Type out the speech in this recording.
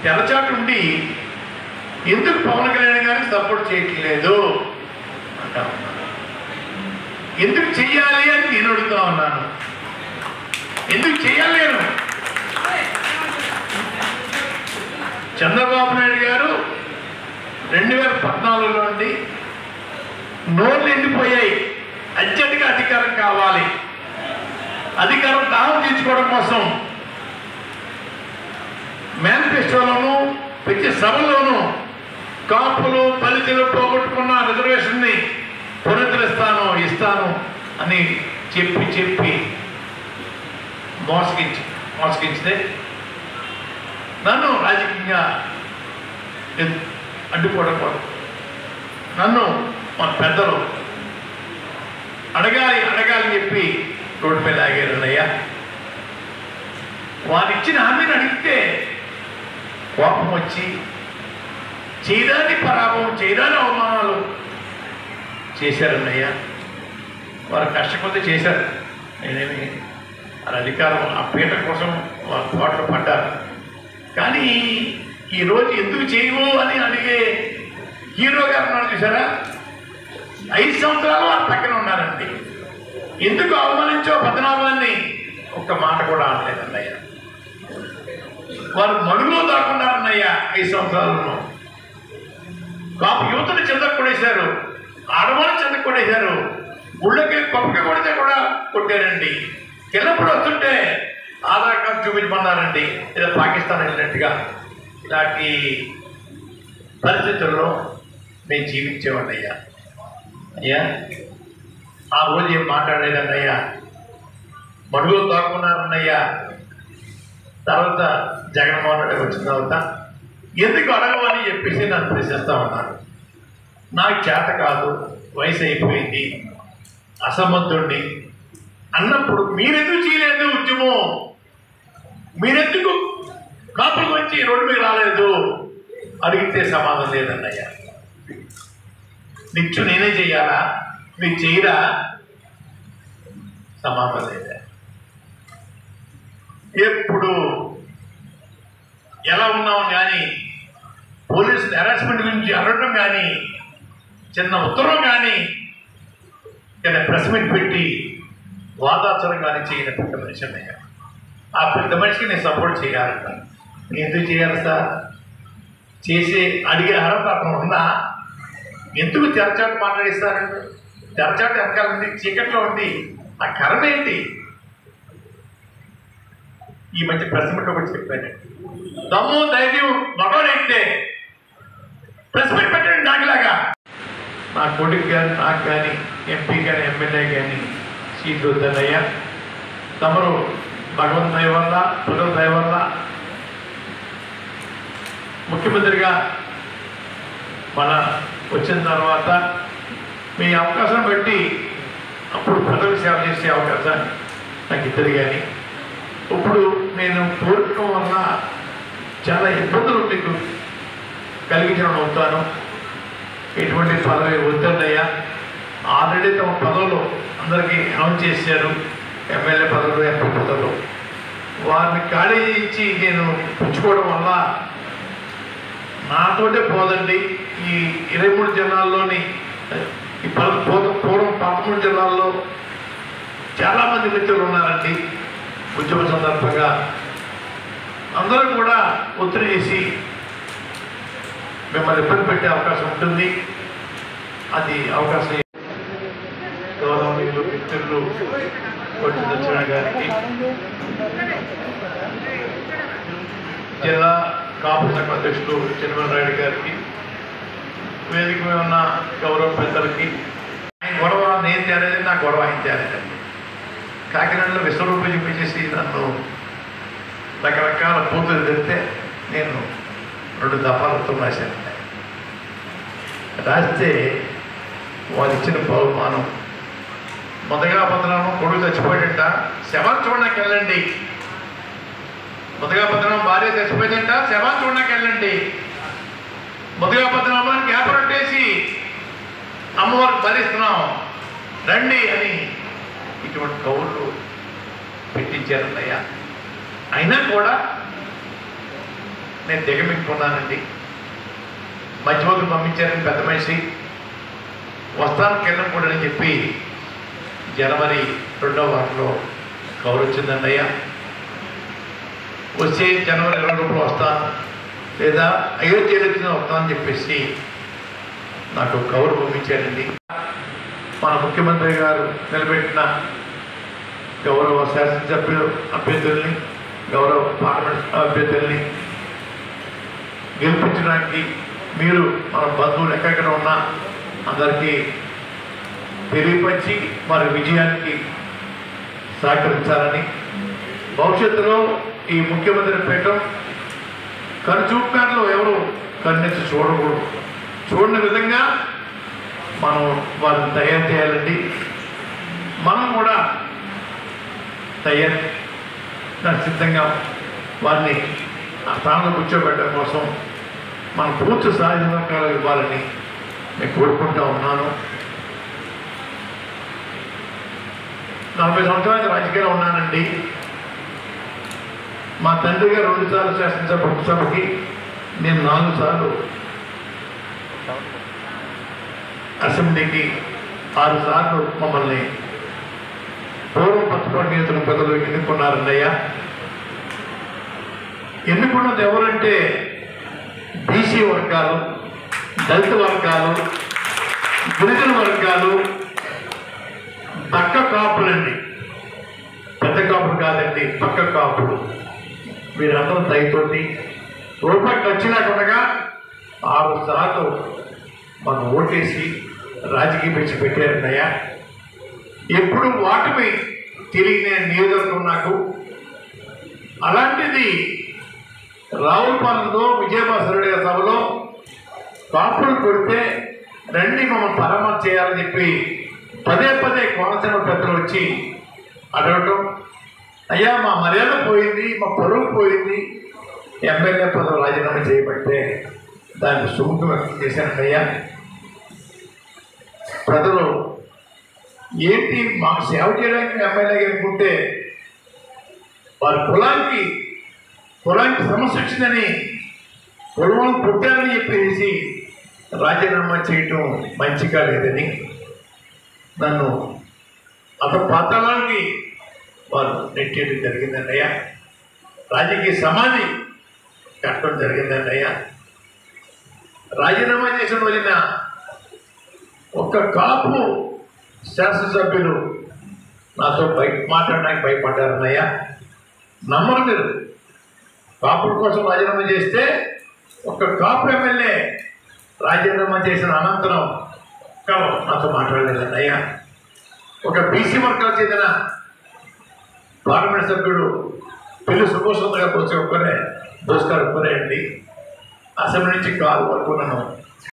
తెరచాటు ఉండి ఎందుకు పవన్ కళ్యాణ్ గారికి సపోర్ట్ చేయట్లేదు అంటా ఉన్నాను. ఎందుకు చెయ్యాలి అని నేను అడుగుతా ఉన్నాను. ఎందుకు చెయ్యాలి? నేను చంద్రబాబు నాయుడు గారు 2014లో నుండి నోళ్ళు ఎండిపోయాయి, అర్జెంటుగా అధికారం కావాలి, అధికారం దాహం తీర్చుకోవడం కోసం మేనిఫెస్టోలోనూ ప్రతి సభలోనూ కాపులు దళితులు పోగొట్టుకున్న రిజర్వేషన్ని ఇస్తాను అని చెప్పి మోసగించితే నన్ను రాజకీయంగా అడ్డుకోవడం కోసం నన్ను మన పెద్దలు అడగాలని చెప్పి రోడ్డు మీద ఆగారన్నయ్య. వారు ఇచ్చిన హామీని అడిగితే కోపం వచ్చి చేయరాని పరాభవం, చేయరాని అవమానాలు చేశారన్నయ్య. వారు కష్టపడి చేశారు. నేనేమి వారి అధికారం ఆ పీట కోసం వారు పోటలు పడ్డారు. కానీ ఈరోజు ఎందుకు చేయవు అని అడిగే హీరో గారు ఉన్నారు చూసారా, 5 సంవత్సరాలు వారి పక్కన ఉన్నారండి. ఎందుకు అవమానించో పద్మనాభాన్ని ఒక్క మాట కూడా అనలేదన్నయ్య. వారు మడుగులో దాక్కున్నారన్నయ్య 5 సంవత్సరాలను. కాపు యువతను చెందకు కొడేశారు, ఆడవాళ్ళు చెందకు కొడేశారు, గుళ్ళకి పప్పుకి కొడితే కూడా కొట్టారండి. కిల్లప్పుడు వస్తుంటే ఆధార్ కార్డు చూపించమన్నారండి, ఏదో పాకిస్తాన్ వెళ్ళినట్టుగా. ఇలాంటి పరిస్థితుల్లో మేము జీవించేవాడి అయ్యా. ఆ రోజు ఏం మాట్లాడలేదన్నయ్యా, మడుగులో దాక్కున్నారన్నయ్యా. తర్వాత జగన్మోహన్ రెడ్డి వచ్చిన తర్వాత ఎందుకు అడగవని చెప్పేసి నన్ను ప్రశ్నిస్తూ ఉన్నారు. నాకు చేత కాదు, వయసు అయిపోయింది, అసమర్థుడిని అన్నప్పుడు మీరెందుకు చేయలేదు ఉద్యమం? మీరెందుకు కాపులకు వచ్చి రోడ్డు మీద రాలేదు? అడిగితే సమాధానం లేదన్నయ్య. నిత్యం నేనే చెయ్యాలా, మీరు చేయరా? సమాధానం లేదా. ఎప్పుడు ఎలా ఉన్నాం కానీ, పోలీసులు హెరాస్మెంట్ గురించి అడగడం కానీ, చిన్న ఉత్తరం కానీ, ఇలా ప్రెస్ మీట్ పెట్టి వాదాచరం కానీ చేయని పెద్ద మనిషి అన్నయ్య. ఆ పెద్ద మనిషికి నేను సపోర్ట్ చేయాలంట. నేను ఎందుకు చేయాలి సార్? చేసి అడిగే అర్హత అక్కడ ఉందా? ఎందుకు తెరచాటు మాట్లాడిస్తారండి? తెరచాటు వెనకాల ఉంది, చీకట్లో ఉంది. ఆ కర్మ ఏంటి? ఈ మధ్య ప్రెస్ మీట్ ఒకటి చెప్పాను, దమ్ము ధైర్యం మగవాడైతే ప్రెస్ మీట్ పెట్టండి నాకులాగా. నా కొడుకు కానీ, నాకు కానీ, ఎంపీ కానీ, ఎమ్మెల్యే కానీ సీట్లు వద్దన్నయ్యా. తమరు భగవంతు దయ వల్ల, ప్రజల దయ వల్ల ముఖ్యమంత్రిగా మన వచ్చిన తర్వాత మీ అవకాశం బట్టి అప్పుడు ప్రజలకు సేవ చేసే అవకాశాన్ని నాకు ఇద్దరు. కానీ ఇప్పుడు నేను కోరుకోవడం వల్ల చాలా ఇబ్బందులు మీకు కలిగించడం అవుతాను. ఎటువంటి పదవి వద్దన్నయ్యా. ఆల్రెడీ తమ పదవులు అందరికీ అనౌన్స్ చేశారు, ఎమ్మెల్యే పదవులు, ఎంపీ పదవులు. వారిని ఖాళీ ఇచ్చి నేను పుచ్చుకోవడం వల్ల నాతోటే పోదండి. ఈ 23 జిల్లాల్లోని ఈ పూర్వం 13 జిల్లాల్లో చాలామంది మిత్రులు ఉన్నారండి. ఉద్యమ సందర్భంగా అందరూ కూడా ఒత్తిడి చేసి మిమ్మల్ని ఇబ్బంది పెట్టే అవకాశం ఉంటుంది. అది అవకాశం గౌరవనీయులు మిత్రులు కొట్టి దక్షిణ గారికి, జిల్లా కాపు సంఘ అధ్యక్షులు చిన్నమరాయుడు గారికి, వేదిక మీద ఉన్న గౌరవ పెద్దలకి. ఆయన గొడవ నేను తేలేదు, నా గొడవ ఆయన తేలేదండి. కాకినాడలో విశ్వరూపం చూపించేసి నన్ను రకరకాల పూతులు తెస్తే నేను 2 దఫాలతో రాశాను. రాస్తే వారు ఇచ్చిన బహుమానం మొదగా పద్మనాభం కొడుకు చచ్చిపోయాడంట, శవాన్ని చూడడానికి వెళ్ళండి. మొదగా పద్మనాభం భార్య చచ్చిపోయిందంట, శవాన్ని చూడడానికి వెళ్ళండి. మొదగా పద్మనాభానికి వ్యాపారం చేసి అమ్మవారికి భరిస్తున్నాం రండి అని ఇటువంటి కౌళ్ళు పెట్టించారన్నయ్య. అయినా కూడా నేను దిగమిక్కున్నానండి. మధ్యవర్తులు పంపించారని పెద్ద మనిషి వస్తాను కిందం కూడా అని చెప్పి జనవరి 2వ వారంలో కవర్ వచ్చిందండి అయ్యా. వచ్చే జనవరి 20 వస్తాను లేదా అయోధ్యలో వచ్చిన వస్తానని చెప్పేసి నాకు కవర్ పంపించారండి. మన ముఖ్యమంత్రి గారు నిలబెట్టిన గౌరవ శాసనసభ్యులు అభ్యర్థుల్ని, గౌరవ పార్లమెంట్ అభ్యర్థుల్ని గెలిపించడానికి మీరు మన బంధువులు ఎక్కడెక్కడ ఉన్నా అందరికీ తెలియపరిచి వారి విజయానికి సహకరించాలని, భవిష్యత్తులో ఈ ముఖ్యమంత్రి పీఠం కనుచూపుకారులు ఎవరు కన్నెత్తి చూడకూడదు, చూడని విధంగా మనం వారిని తయారు చేయాలండి. మనం కూడా తయారు సిద్ధంగా వారిని ఆ స్థానంలో కూర్చోబెట్టడం కోసం మనం పూర్తి సహకారాలు ఇవ్వాలని నేను కోరుకుంటూ ఉన్నాను. 40 సంవత్సరాలు రాజకీయాల్లో ఉన్నానండి. మా తండ్రి గారు 2 సార్లు శాసనసభకి, నేను 4 సార్లు అసెంబ్లీకి, 6 సార్లు మమ్మల్ని పూర్వం పచ్చపాటి నేతలు ప్రజలు ఎన్నుకున్నారండి అయ్యా. ఎన్నుకున్నది ఎవరంటే బీసీ వర్గాలు, దళిత వర్గాలు, గిరిజన వర్గాలు, పక్క కాపులండి. పెద్ద కాపులు కాదండి, పక్క కాపులు. వీరందరూ దయతోటి రూపాయి ఖర్చు లేకుండా 6 సార్లు మనం ఓటేసి రాజకీయ పిచ్చి పెట్టారన్నయ్యా. ఎప్పుడు వాటమి తెలియని నియోజకవర్గం నాకు. అలాంటిది రావులపాలెంలో విజయభాస్కర్ గారి సభలో కాపులు కొడితే రండి మమ్మల్ని పరామర్శ చేయాలని చెప్పి పదే కోనసీమ పెద్దలు వచ్చి అడగటం, అయ్యా మా మర్యాద పోయింది, మా పరువు పోయింది, ఎమ్మెల్యే పదవి రాజీనామా చేయబట్టే దానికి సుముఖం వ్యక్తం చేశాను అయ్యా. ప్రజలు ఏంటి మాకు సేవ చేయడానికి ఎమ్మెల్యే అనుకుంటే వారి కులానికి సమస్య వచ్చిందని కులం పుట్టారని చెప్పేసి రాజీనామా చేయటం మంచిగా లేదని నన్ను పాతాళానికి వారు నెట్టేయడం జరిగిందన్నయ్య. రాజకీయ సమాధి కట్టడం జరిగిందన్నయ్య. రాజీనామా చేసిన రోజున ఒక్క కాపు శాసనసభ్యులు నాతో మాట్లాడడానికి భయపడ్డారన్నయ్య. నమ్మరు మీరు. కాపుల కోసం రాజీనామా చేస్తే ఒక్క కాపు ఎమ్మెల్యే రాజీనామా చేసిన అనంతరం నాతో మాట్లాడలేదన్నయ్య. ఒక బీసీ వర్గాలకు చెందిన పార్లమెంట్ సభ్యుడు పెళ్లి సుభోష్ గారికి వచ్చే ఒక్కరే అండి. అసెంబ్లీ నుంచి కాలు వరకు నన్ను